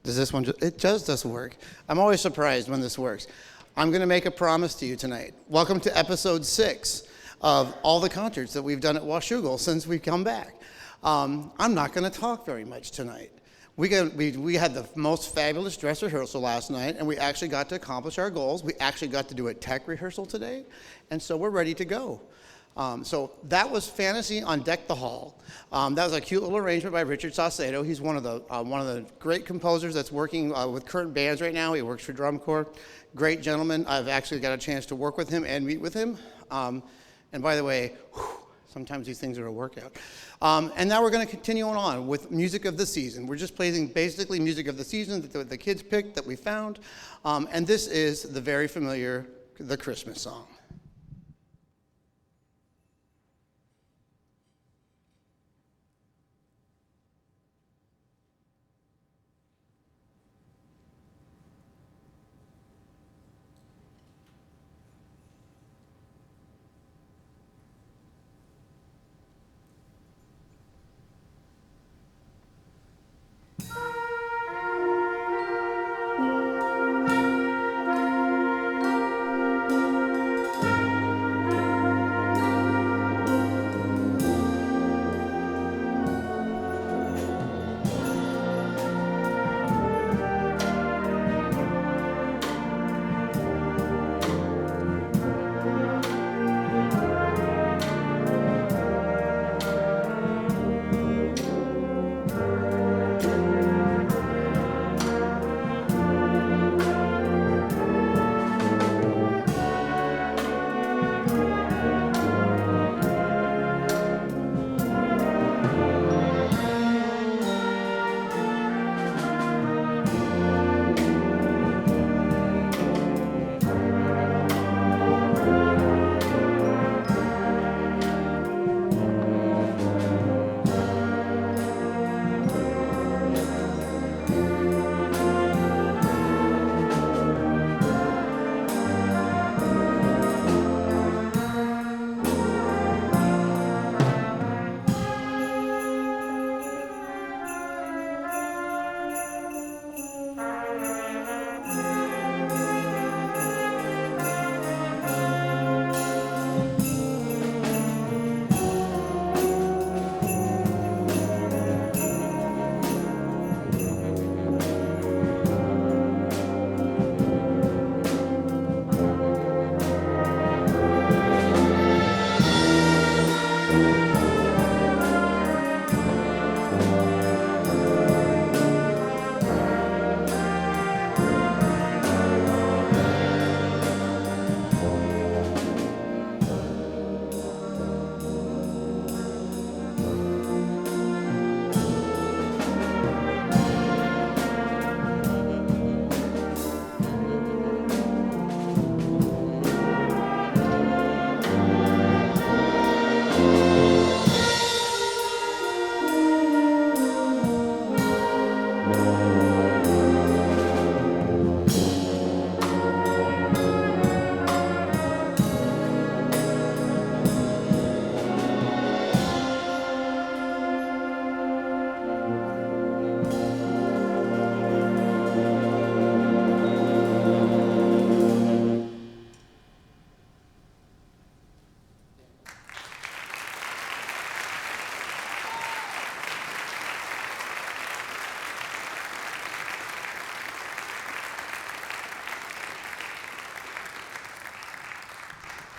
Does this one, it does work. I'm always surprised when this works. I'm going to make a promise to you tonight. Welcome to episode 6 of all the concerts that we've done at Washougal since we've come back. I'm not going to talk very much tonight. We had the most fabulous dress rehearsal last night, and we actually got to accomplish our goals. We actually got to do a tech rehearsal today, and so we're ready to go. So that was Fantasy on Deck the Hall. That was a cute little arrangement by Richard Saucedo. He's one of the great composers that's working with current bands right now. He works for Drum Corps. Great gentleman. I've actually got a chance to work with him and meet with him. And by the way, sometimes these things are a workout. And now we're going to continue on with music of the season. We're just playing basically music of the season that the kids picked that we found. And this is the very familiar The Christmas Song.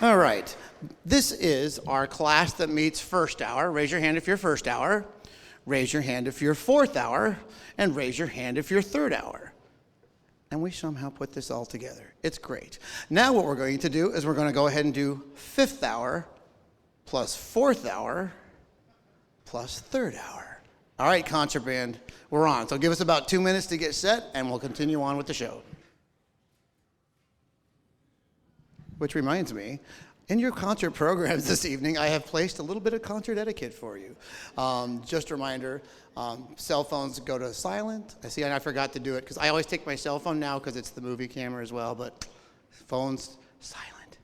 All right. This is our class that meets first hour. Raise your hand if you're first hour. Raise your hand if you're fourth hour. And raise your hand if you're third hour. And we somehow put this all together. It's great. Now what we're going to do is we're going to go ahead and do fifth hour plus fourth hour plus third hour. All right, concert band, we're on. So give us about 2 minutes to get set, and we'll continue on with the show. Which reminds me, in your concert programs this evening, I have placed a little bit of concert etiquette for you. Just a reminder, cell phones go to silent. I forgot to do it, because I always take my cell phone now because it's the movie camera as well, but phones, silent.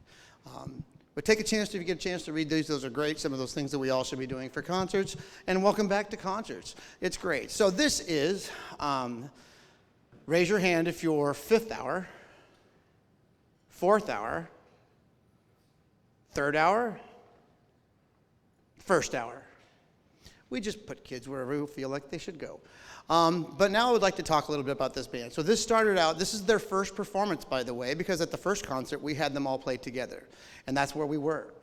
But take a chance, if you get a chance to read these, those are great, some of those things that we all should be doing for concerts. And welcome back to concerts. It's great. So this is, raise your hand if you're fifth hour, fourth hour, third hour, first hour. We just put kids wherever we feel like they should go. But now I would like to talk a little bit about this band. So this started out, this is their first performance, by the way, because at the first concert, we had them all play together. And that's where we were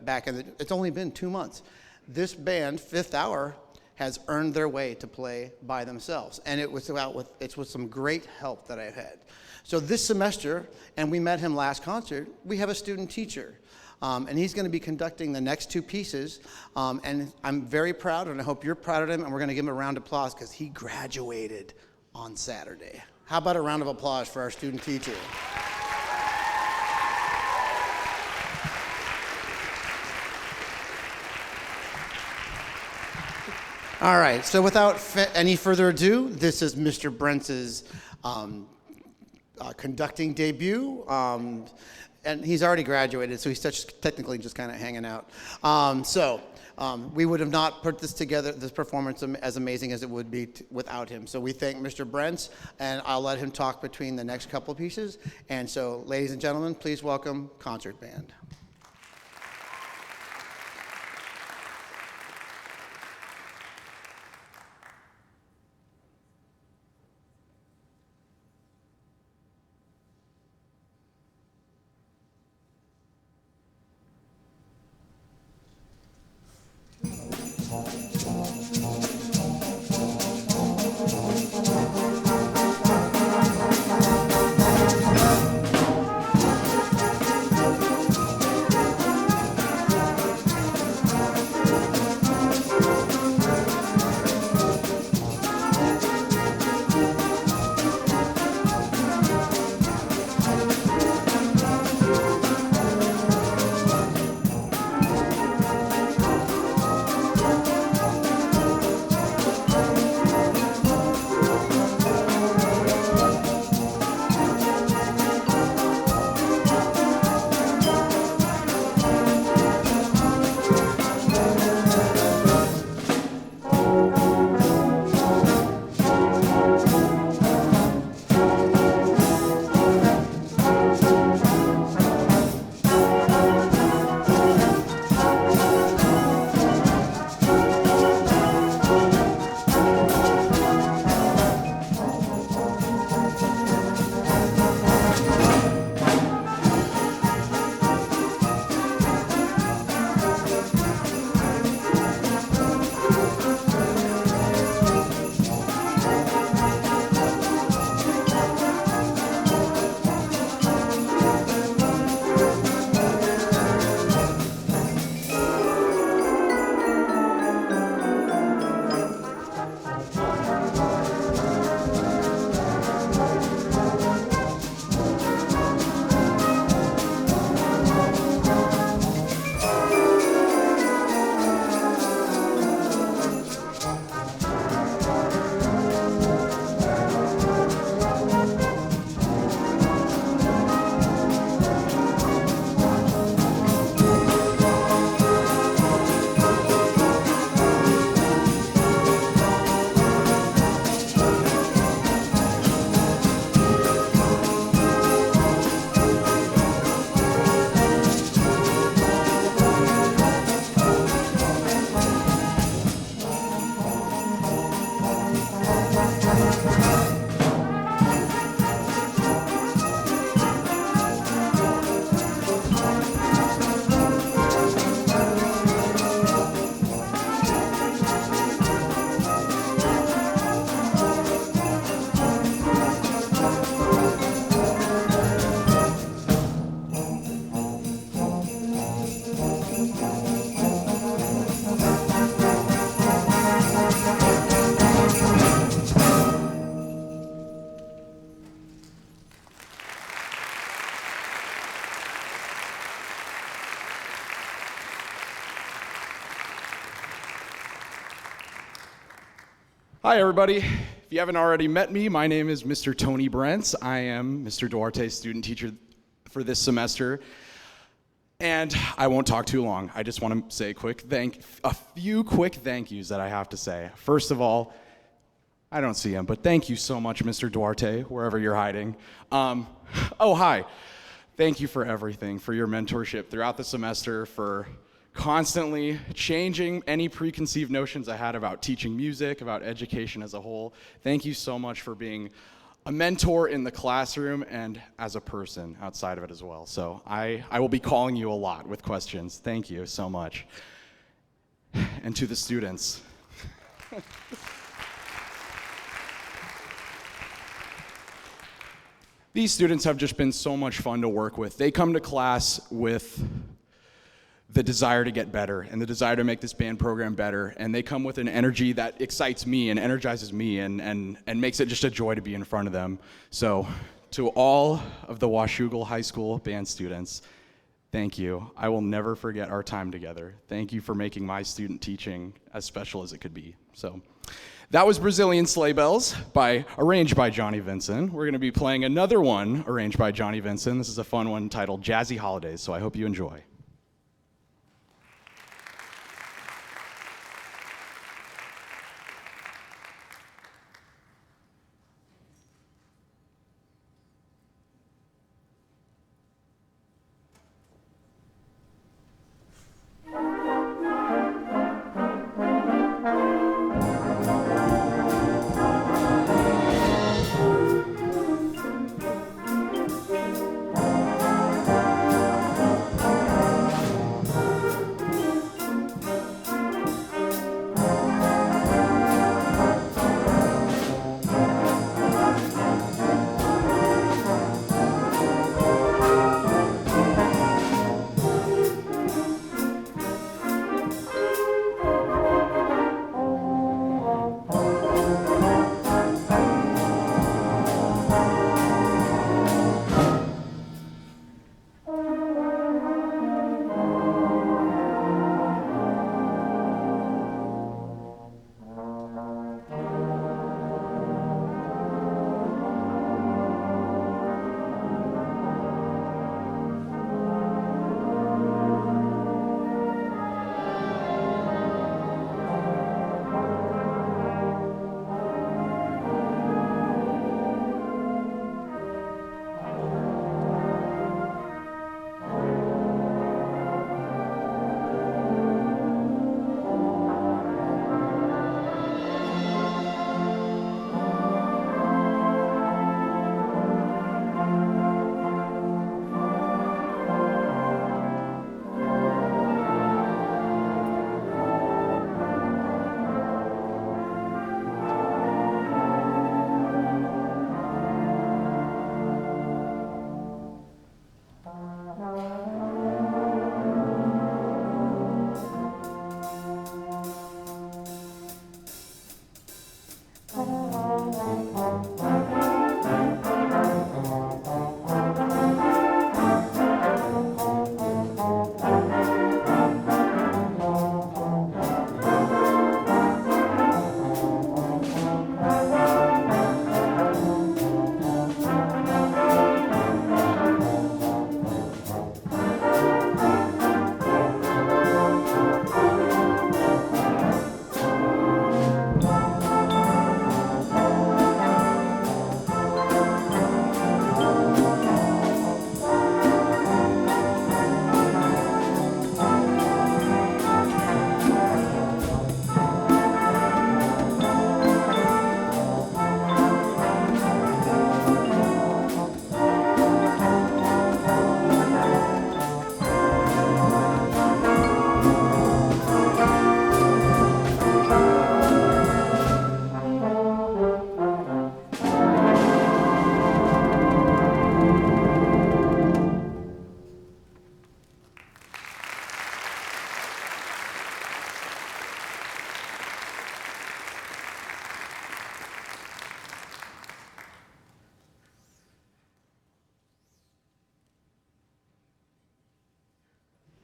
back in it's only been 2 months. This band, Fifth Hour, has earned their way to play by themselves. And it's with some great help that I've had. So this semester, and we met him last concert, we have a student teacher. And he's going to be conducting the next two pieces. And I'm very proud, and I hope you're proud of him, and we're going to give him a round of applause because he graduated on Saturday. How about a round of applause for our student teacher? All right, so without any further ado, this is Mr. Brentz's conducting debut. And he's already graduated, so he's technically just kind of hanging out. We would have not put this together, this performance, as amazing as it would be without him. So we thank Mr. Brentz, and I'll let him talk between the next couple of pieces. And so, ladies and gentlemen, please welcome Concert Band. Hi, everybody. If you haven't already met me, my name is Mr. Tony Brents. I am Mr. Duarte's student teacher for this semester. And I won't talk too long. I just want to say a few quick thank yous that I have to say. First of all, I don't see him, but thank you so much, Mr. Duarte, wherever you're hiding. Hi. Thank you for everything, for your mentorship throughout the semester, for constantly changing any preconceived notions I had about teaching music, about education as a whole. Thank you so much for being a mentor in the classroom and as a person outside of it as well. So I will be calling you a lot with questions. Thank you so much. And to the students. These students have just been so much fun to work with. They come to class with the desire to get better and the desire to make this band program better, and they come with an energy that excites me and energizes me and makes it just a joy to be in front of them. So to all of the Washougal High School band students, thank you. I will never forget our time together. Thank you for making my student teaching as special as it could be. So that was Brazilian Sleigh Bells, arranged by Johnny Vinson. We're gonna be playing another one arranged by Johnny Vinson. This is a fun one titled Jazzy Holidays, so I hope you enjoy.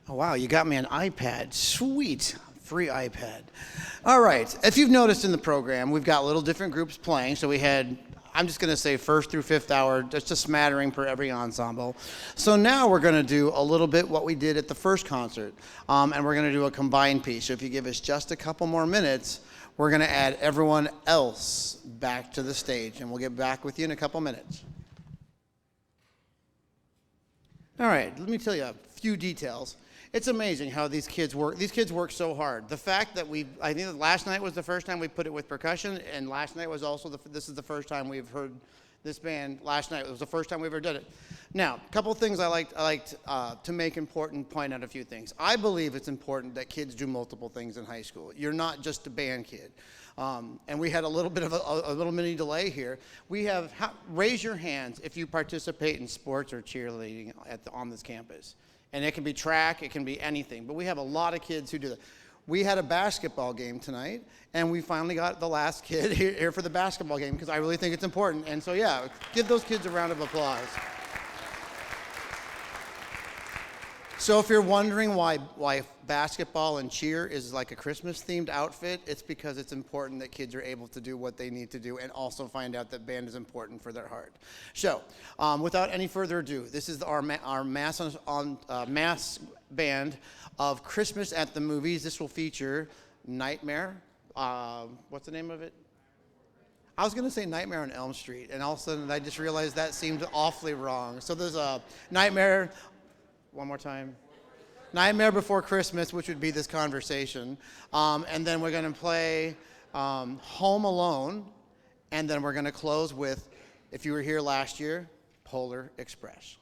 Oh, wow, you got me an iPad. Sweet. free iPad. All right, if you've noticed in the program, we've got little different groups playing. So we had, I'm just gonna say first through fifth hour, just a smattering per every ensemble. So now we're gonna do a little bit what we did at the first concert. And we're gonna do a combined piece. So if you give us just a couple more minutes, we're gonna add everyone else back to the stage, and we'll get back with you in a couple minutes. All right, let me tell you a few details. It's amazing how these kids work. These kids work so hard. The fact that I think that last night was the first time we put it with percussion, and last night was also, this is the first time we've heard this band. Last night was the first time we ever did it. Now, a couple of things I liked to make important, point out a few things. I believe it's important that kids do multiple things in high school. You're not just a band kid. And we had a little bit of a little mini delay here. We have, raise your hands if you participate in sports or cheerleading on this campus. And it can be track, it can be anything. But we have a lot of kids who do that. We had a basketball game tonight, and we finally got the last kid here for the basketball game because I really think it's important. And so, yeah, give those kids a round of applause. So if you're wondering why basketball and cheer is like a Christmas-themed outfit, it's because it's important that kids are able to do what they need to do and also find out that band is important for their heart. So without any further ado, this is our mass band of Christmas at the Movies. This will feature Nightmare. What's the name of it? I was going to say Nightmare on Elm Street, and all of a sudden I just realized that seemed awfully wrong. So there's a Nightmare. One more time. Nightmare Before Christmas, which would be this conversation. And then we're going to play Home Alone. And then we're going to close with, if you were here last year, Polar Express.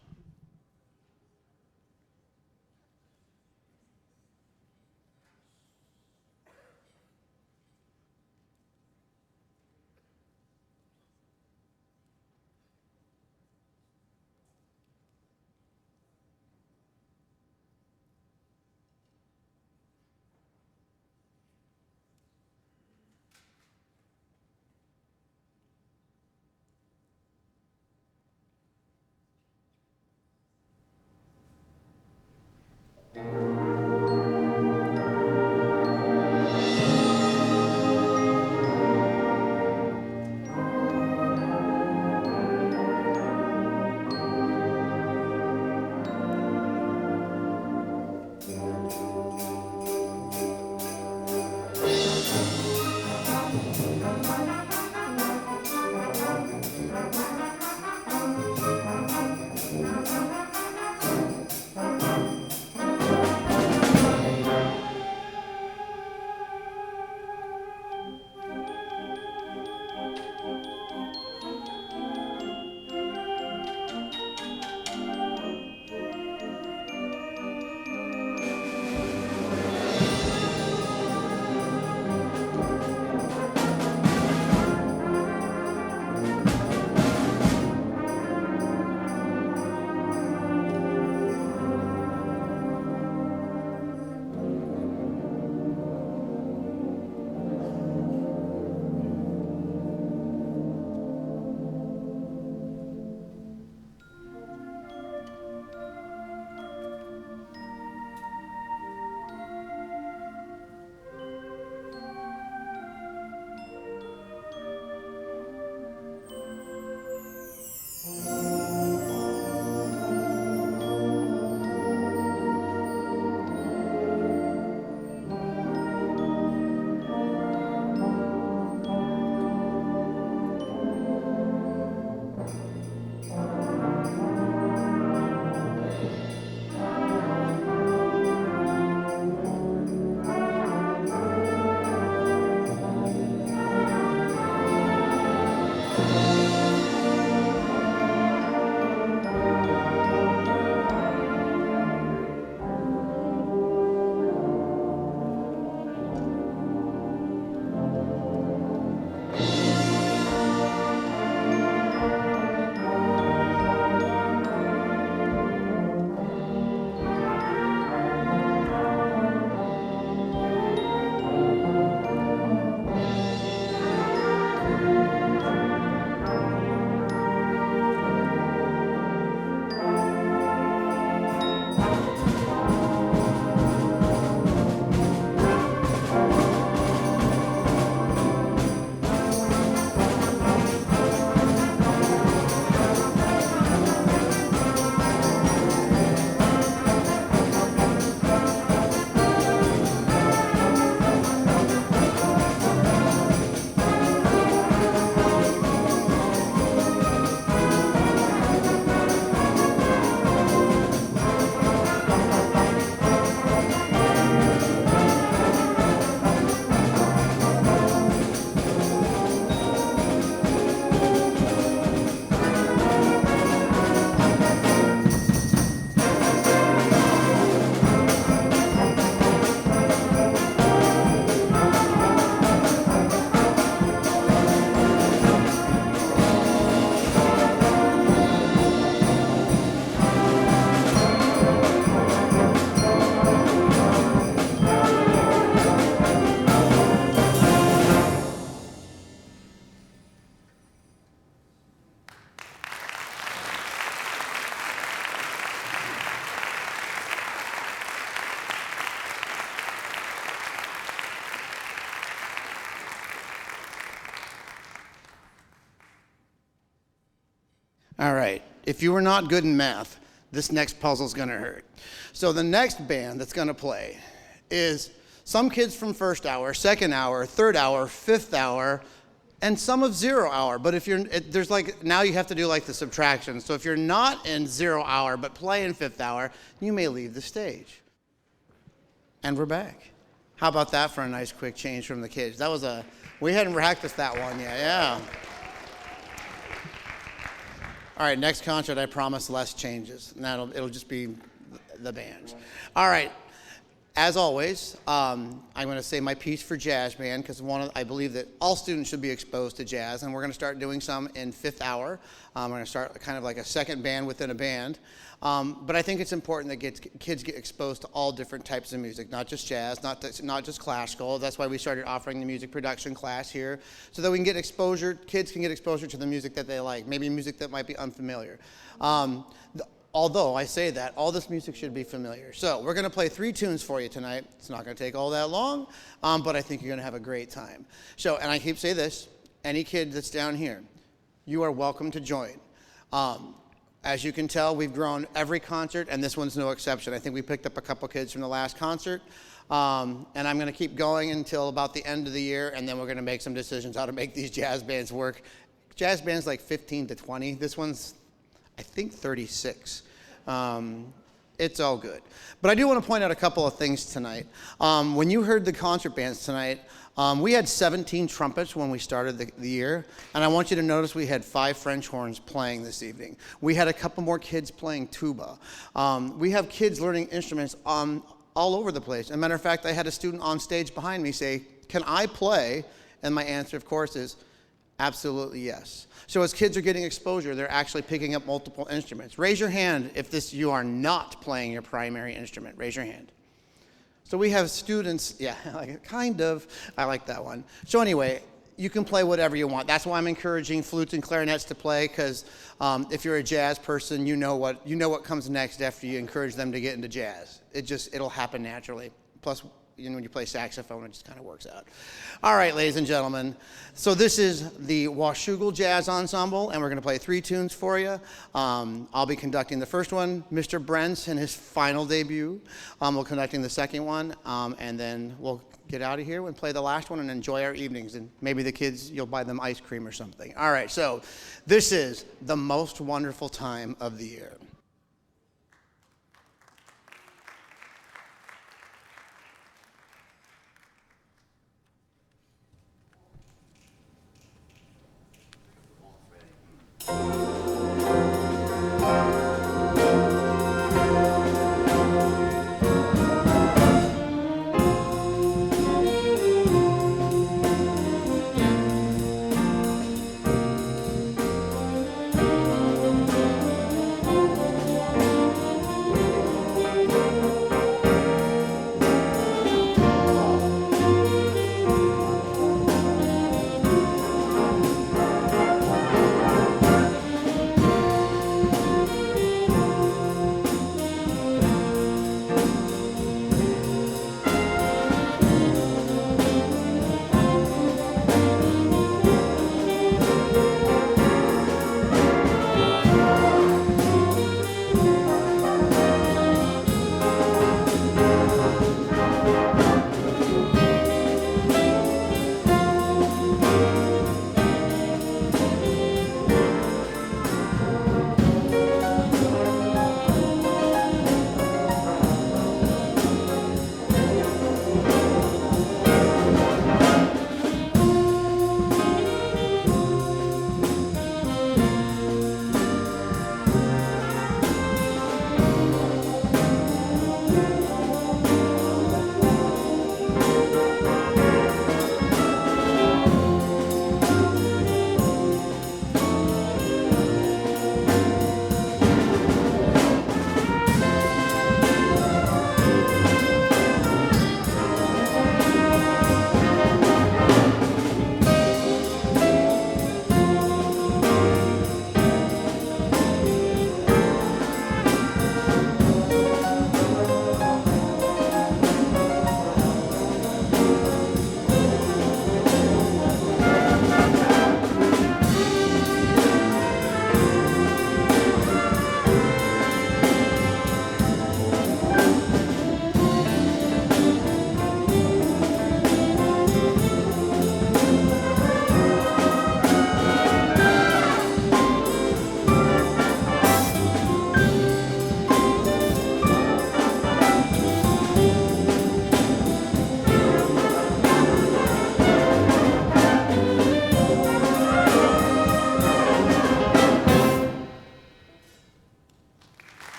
All right. If you were not good in math, this next puzzle's going to hurt. So the next band that's going to play is some kids from first hour, second hour, third hour, fifth hour, and some of 0 hour. But if there's like, now you have to do like the subtraction. So if you're not in 0 hour but play in fifth hour, you may leave the stage. And we're back. How about that for a nice quick change from the kids? We hadn't practiced that one yet, yeah. All right, next concert, I promise less changes. And it'll just be the bands. All right. As always, I'm going to say my piece for jazz band because I believe that all students should be exposed to jazz, and we're going to start doing some in fifth hour. We're going to start kind of like a second band within a band. But I think it's important that kids get exposed to all different types of music, not just jazz, not just classical. That's why we started offering the music production class here, so that we can get exposure. Kids can get exposure to the music that they like, maybe music that might be unfamiliar. Although I say that, all this music should be familiar. So we're going to play 3 tunes for you tonight. It's not going to take all that long, but I think you're going to have a great time. So, and I keep saying this, any kid that's down here, you are welcome to join. As you can tell, we've grown every concert, and this one's no exception. I think we picked up a couple kids from the last concert, and I'm going to keep going until about the end of the year, and then we're going to make some decisions how to make these jazz bands work. Jazz bands like 15 to 20. This one's, I think, 36. It's all good. But I do want to point out a couple of things tonight. When you heard the concert bands tonight, we had 17 trumpets when we started the year, and I want you to notice we had 5 French horns playing this evening. We had a couple more kids playing tuba. We have kids learning instruments all over the place. As a matter of fact, I had a student on stage behind me say, "Can I play?" And my answer, of course, is absolutely yes. So as kids are getting exposure, they're actually picking up multiple instruments. Raise your hand if you are not playing your primary instrument. Raise your hand. So we have students, yeah, kind of. I like that one. So anyway, you can play whatever you want. That's why I'm encouraging flutes and clarinets to play, because if you're a jazz person, you know what comes next after you encourage them to get into jazz. It'll happen naturally. Plus, when you play saxophone, it just kind of works out. All right, ladies and gentlemen. So this is the Washougal Jazz Ensemble, and we're going to play 3 tunes for you. I'll be conducting the first one. Mr. Brents in his final debut. We'll conducting the second one, and then we'll get out of here and play the last one and enjoy our evenings. And maybe the kids, you'll buy them ice cream or something. All right, so this is the most wonderful time of the year.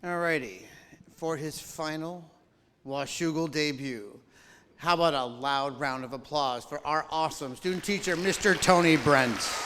Alrighty, for his final Washougal debut, how about a loud round of applause for our awesome student teacher, Mr. Tony Brents.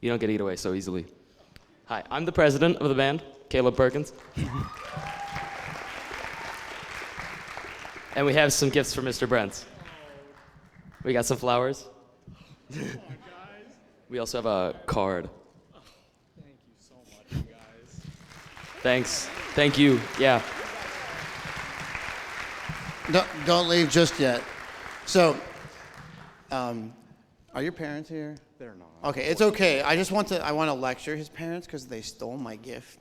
You don't get to get away so easily. Hi, I'm the president of the band, Caleb Perkins. And we have some gifts for Mr. Brents. We got some flowers. We also have a card. Thank you so much, you guys. Thanks. Thank you. Yeah. Don't leave just yet. So, are your parents here? They're not. Okay, it's okay. I want to lecture his parents because they stole my gift,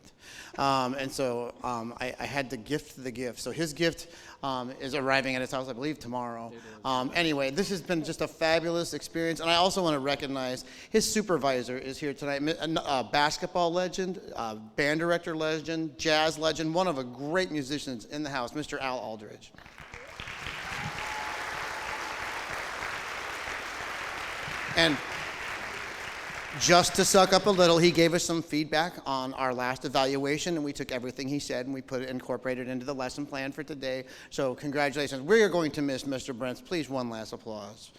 and so I had to gift the gift. So his gift is arriving at his house, I believe, tomorrow. Anyway, this has been just a fabulous experience, and I also want to recognize his supervisor is here tonight, basketball legend, band director legend, jazz legend, one of the great musicians in the house, Mr. Al Aldridge. And just to suck up a little, he gave us some feedback on our last evaluation, and we took everything he said and we incorporated it into the lesson plan for today. So congratulations. We are going to miss Mr. Brents. Please, one last applause.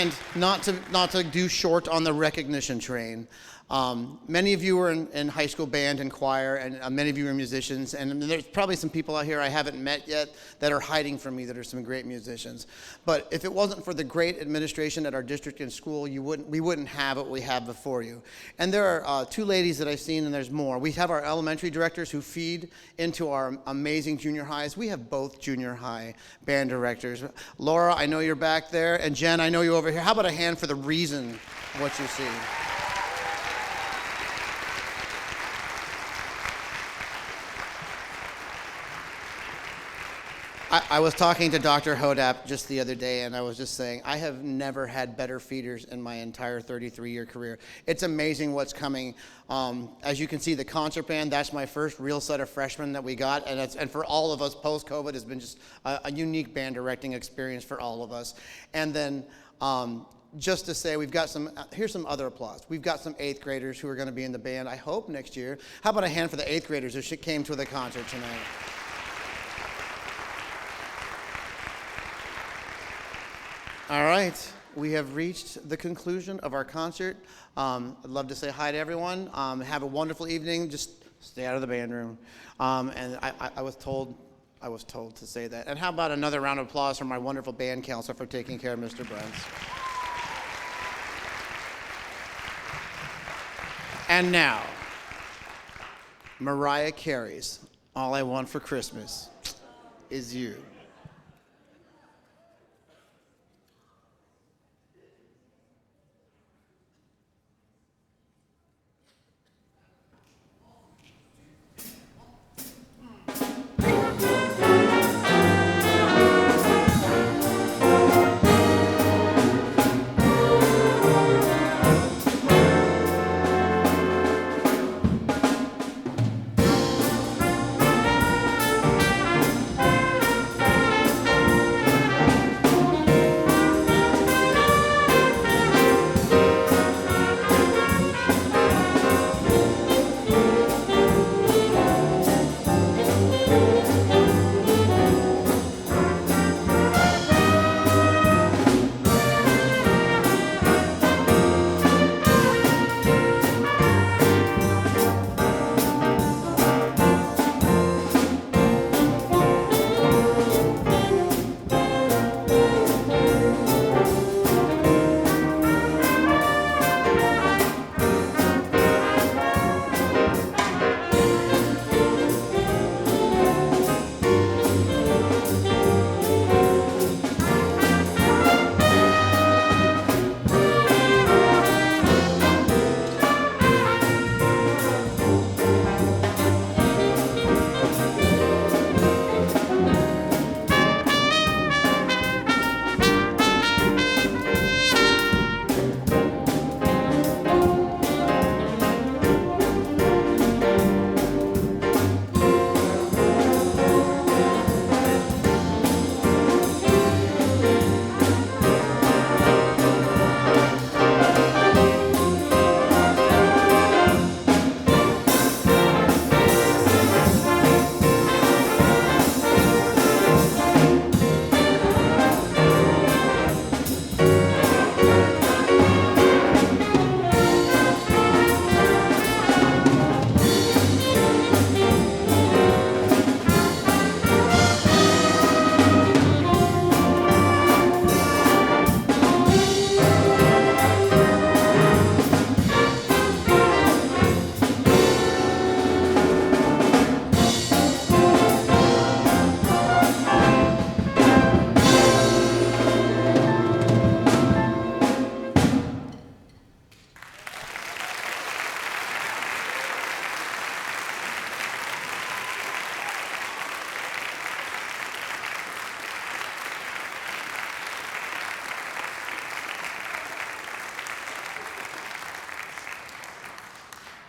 And not to do short on the recognition train. Many of you were in high school band and choir, and many of you are musicians, and there's probably some people out here I haven't met yet that are hiding from me that are some great musicians. But if it wasn't for the great administration at our district and school, we wouldn't have what we have before you. And there are two ladies that I've seen, and there's more. We have our elementary directors who feed into our amazing junior highs. We have both junior high band directors. Laura, I know you're back there, and Jen, I know you're over here. How about a hand for the reason what you see? I was talking to Dr. Hodap just the other day, and I was just saying, I have never had better feeders in my entire 33-year career. It's amazing what's coming. As you can see, the concert band, that's my first real set of freshmen that we got, and for all of us, post-COVID has been just a unique band directing experience for all of us. And then just to say, we've got here's some other applause. We've got some 8th graders who are going to be in the band, I hope, next year. How about a hand for the 8th graders who came to the concert tonight? All right, we have reached the conclusion of our concert. I'd love to say hi to everyone. Have a wonderful evening. Just stay out of the band room. And I was told to say that. And how about another round of applause for my wonderful band counselor for taking care of Mr. Brents. And now, Mariah Carey's "All I Want for Christmas Is You."